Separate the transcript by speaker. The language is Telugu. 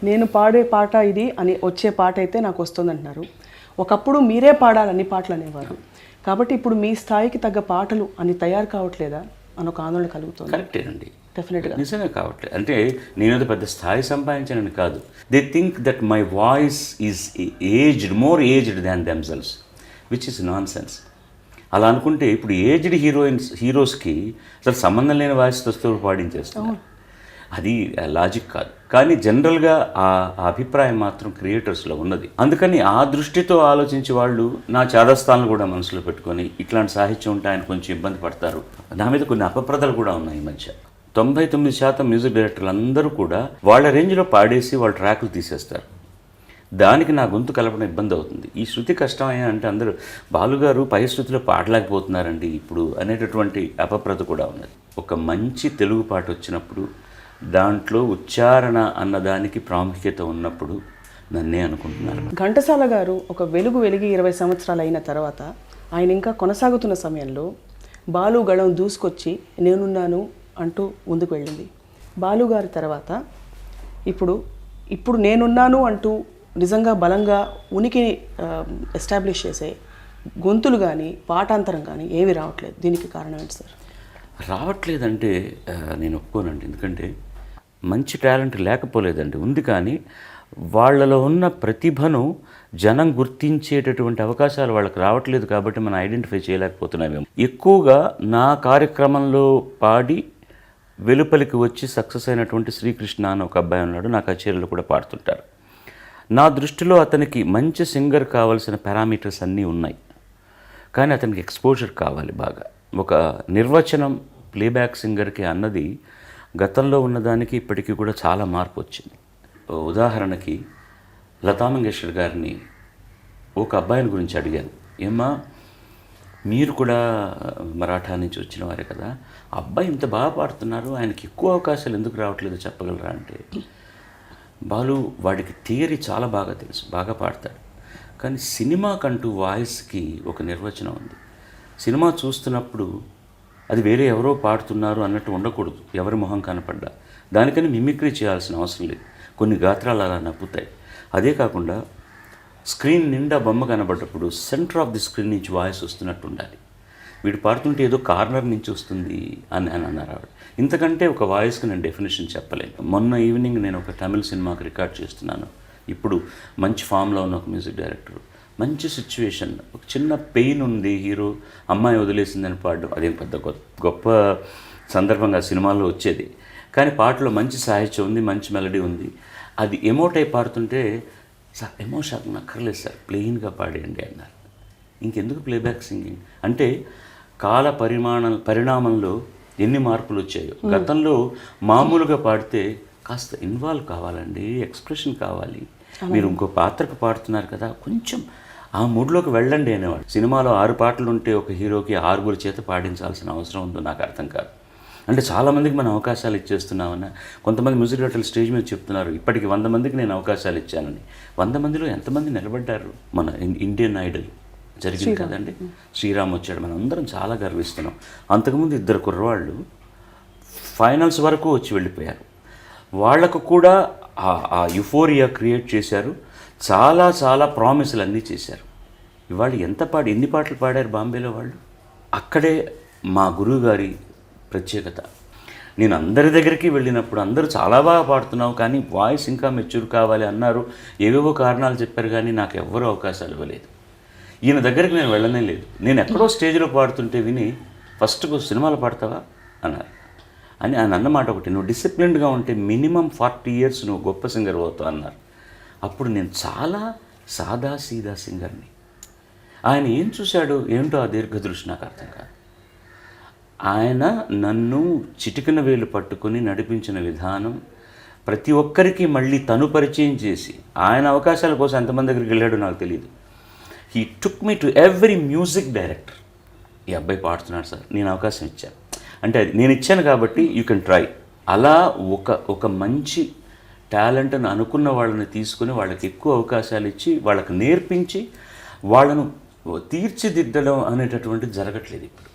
Speaker 1: నేను పాడే పాట ఇది అని వచ్చే పాట అయితే నాకు వస్తుందంటున్నారు. ఒకప్పుడు మీరే పాడాలని పాటలు అనేవారు. కాబట్టి ఇప్పుడు మీ స్థాయికి తగ్గ పాటలు అని తయారు కావట్లేదా అని ఒక ఆందోళన కలుగుతుంది.
Speaker 2: కరెక్టేనండి,
Speaker 1: డెఫినెట్గా
Speaker 3: నిజంగా కావట్లేదు. అంటే నేనేదో పెద్ద స్థాయి సంపాదించానని కాదు. They think that my voice is aged, more aged than themselves, which is non sense. అలా అనుకుంటే ఇప్పుడు ఏజ్డ్ హీరోస్కి అసలు సంబంధం లేని వాయిస్తో వస్తూ పాడించేస్తున్నారు. అది లాజిక్ కాదు. కానీ జనరల్గా ఆ అభిప్రాయం మాత్రం క్రియేటర్స్లో ఉన్నది. అందుకని ఆ దృష్టితో ఆలోచించి వాళ్ళు నా చాదస్తాలను కూడా మనసులో పెట్టుకొని ఇట్లాంటి సాహిత్యం ఉంటే ఆయన కొంచెం ఇబ్బంది పడతారు. నా మీద కొన్ని అపప్రదలు కూడా ఉన్నాయి ఈ మధ్య. 99% మ్యూజిక్ డైరెక్టర్లు అందరూ కూడా వాళ్ళ రేంజ్లో పాడేసి వాళ్ళ ట్రాకులు తీసేస్తారు. దానికి నా గొంతు కలపడం ఇబ్బంది అవుతుంది. ఈ శృతి కష్టమయ్యా అంటే అందరూ బాలుగారు పై శృతిలో పాడలేకపోతున్నారండి ఇప్పుడు అనేటటువంటి అపప్రద కూడా ఉన్నది. ఒక మంచి తెలుగు పాట వచ్చినప్పుడు దాంట్లో ఉచ్చారణ అన్నదానికి ప్రాముఖ్యత ఉన్నప్పుడు నన్నే అనుకుంటున్నారు.
Speaker 1: ఘంటసాల గారు ఒక వెలుగు వెలిగి 20 సంవత్సరాలు అయిన తర్వాత ఆయన ఇంకా కొనసాగుతున్న సమయంలో బాలు గళం దూసుకొచ్చి నేనున్నాను అంటూ ముందుకు వెళ్ళింది. బాలు గారి తర్వాత ఇప్పుడు నేనున్నాను అంటూ నిజంగా బలంగా ఉనికిని ఎస్టాబ్లిష్ చేసే గొంతులు కానీ పాఠాంతరం కానీ ఏమీ రావట్లేదు. దీనికి కారణం ఏంటి సార్?
Speaker 3: రావట్లేదంటే నేను ఒప్పుకోనండి. ఎందుకంటే మంచి టాలెంట్ లేకపోలేదండి, ఉంది. కానీ వాళ్ళలో ఉన్న ప్రతిభను జనం గుర్తించేటటువంటి అవకాశాలు వాళ్ళకి రావట్లేదు. కాబట్టి మనం ఐడెంటిఫై చేయలేకపోతున్నామేమో. ఎక్కువగా నా కార్యక్రమంలో పాడి వెలుపలికి వచ్చి సక్సెస్ అయినటువంటి శ్రీకృష్ణ అని ఒక అబ్బాయి ఉన్నాడు. నా కచేరీలో కూడా పాడుతుంటారు. నా దృష్టిలో అతనికి మంచి సింగర్ కావాల్సిన పారామీటర్స్ అన్నీ ఉన్నాయి. కానీ అతనికి ఎక్స్పోజర్ కావాలి బాగా. ఒక నిర్వచనం ప్లేబ్యాక్ సింగర్కి అన్నది గతంలో ఉన్నదానికి ఇప్పటికీ కూడా చాలా మార్పు వచ్చింది. ఉదాహరణకి లతా మంగేష్కర్ గారిని ఒక అబ్బాయిని గురించి అడిగాను, ఏమ్మా మీరు కూడా మరాఠా నుంచి వచ్చిన వారే కదా, అబ్బాయి ఇంత బాగా పాడుతున్నారు, ఆయనకి ఎక్కువ అవకాశాలు ఎందుకు రావట్లేదో చెప్పగలరా అంటే, బాలు వాడికి థియరీ చాలా బాగా తెలుసు, బాగా పాడతాడు. కానీ సినిమాకంటూ వాయిస్కి ఒక నిర్వచనం ఉంది. సినిమా చూస్తున్నప్పుడు అది వేరే ఎవరో పాడుతున్నారు అన్నట్టు ఉండకూడదు. ఎవరి మొహం కనపడ్డా దానికని మిమిక్రీ చేయాల్సిన అవసరం లేదు. కొన్ని గాత్రాలు అలా నవ్వుతాయి. అదే కాకుండా స్క్రీన్ నిండా బొమ్మ కనబడ్డప్పుడు సెంటర్ ఆఫ్ ది స్క్రీన్ నుంచి వాయిస్ వస్తున్నట్టు ఉండాలి. వీడు పాడుతుంటే ఏదో కార్నర్ నుంచి వస్తుంది అని అన్నారు ఆవిడ. ఇంతకంటే ఒక వాయిస్కి నేను డెఫినేషన్ చెప్పలేను. మొన్న ఈవినింగ్ నేను ఒక తమిళ సినిమాకి రికార్డ్ చేస్తున్నాను. ఇప్పుడు మంచి ఫామ్లో ఉన్న ఒక మ్యూజిక్ డైరెక్టర్, మంచి సిచ్యువేషన్, ఒక చిన్న పెయిన్ ఉంది, హీరో అమ్మాయి వదిలేసిందని పాడడం అదేం పెద్ద గొప్ప సందర్భంగా సినిమాల్లో వచ్చేది. కానీ పాటలో మంచి సాహిత్యం ఉంది, మంచి మెలడీ ఉంది. అది ఎమోట్ అయి పాడుతుంటే, సార్ ఎమోషన్ నక్కర్లేదు సార్, ప్లెయిన్గా పాడేయండి అన్నారు. ఇంకెందుకు ప్లేబ్యాక్ సింగింగ్ అంటే కాల పరిణామంలో ఎన్ని మార్పులు వచ్చాయో. గతంలో మామూలుగా పాడితే కాస్త ఇన్వాల్వ్ కావాలండి, ఎక్స్ప్రెషన్ కావాలి. మీరు ఇంకో పాత్రకు పాడుతున్నారు కదా, కొంచెం ఆ మూడ్లోకి వెళ్ళండి అనేవాడు. సినిమాలో 6 పాటలు ఉంటే ఒక హీరోకి 6 చేత పాడించాల్సిన అవసరం ఉందో నాకు అర్థం కాదు. అంటే చాలామందికి మనం అవకాశాలు ఇచ్చేస్తున్నామన్నా. కొంతమంది మ్యూజిక్ డైరెక్టర్లు స్టేజ్ మీద చెప్తున్నారు, ఇప్పటికి 100 మందికి నేను అవకాశాలు ఇచ్చానని. 100 మందిలో ఎంతమంది నిలబడ్డారు? మన ఇండియన్ ఐడల్ జరిగింది కదండి, శ్రీరామ్ వచ్చాడు. మనం అందరం చాలా గర్విస్తున్నాం. అంతకుముందు 2 కుర్రవాళ్ళు ఫైనల్స్ వరకు వచ్చి వెళ్ళిపోయారు. వాళ్లకు కూడా ఆ యుఫోరియా క్రియేట్ చేశారు. చాలా చాలా ప్రామిసులు అన్నీ చేశారు. ఇవాళ ఎన్ని పాటలు పాడారు బాంబేలో వాళ్ళు. అక్కడే మా గురువు గారి ప్రత్యేకత. నేను అందరి దగ్గరికి వెళ్ళినప్పుడు అందరూ చాలా బాగా పాడుతున్నావు, కానీ వాయిస్ ఇంకా మెచ్యూర్ కావాలి అన్నారు. ఏవేవో కారణాలు చెప్పారు, కానీ నాకు ఎవ్వరూ అవకాశాలు ఇవ్వలేదు. ఈయన దగ్గరికి నేను వెళ్ళనే లేదు. నేను ఎక్కడో స్టేజ్లో పాడుతుంటే విని, ఫస్ట్ సినిమాలో పాడతావా అన్నారు. అని ఆయన అన్నమాట ఒకటి, నువ్వు డిసిప్లిన్డ్గా ఉంటే మినిమం 40 years నువ్వు గొప్ప సింగర్ అవుతావు అన్నారు. అప్పుడు నేను చాలా సాదా సీదా సింగర్ని. ఆయన ఏం చూశాడు ఏంటో ఆ దీర్ఘదృష్టి నాకు అర్థం కాదు. ఆయన నన్ను చిటికిన వేలు పట్టుకుని నడిపించిన విధానం, ప్రతి ఒక్కరికి మళ్ళీ తను పరిచయం చేసి, ఆయన అవకాశాల కోసం ఎంతమంది దగ్గరికి వెళ్ళాడో నాకు తెలియదు. He took me to every music director. ఈ అబ్బాయి పాడుతున్నాడు సార్, నేను అవకాశం ఇచ్చాను అంటే అది నేను ఇచ్చాను కాబట్టి యూ కెన్ ట్రై. అలా ఒక మంచి టాలెంట్ని అనుకున్న వాళ్ళని తీసుకుని వాళ్ళకి ఎక్కువ అవకాశాలు ఇచ్చి వాళ్ళకి నేర్పించి వాళ్ళను తీర్చిదిద్దడం అనేటటువంటిది జరగట్లేదు ఇప్పుడు.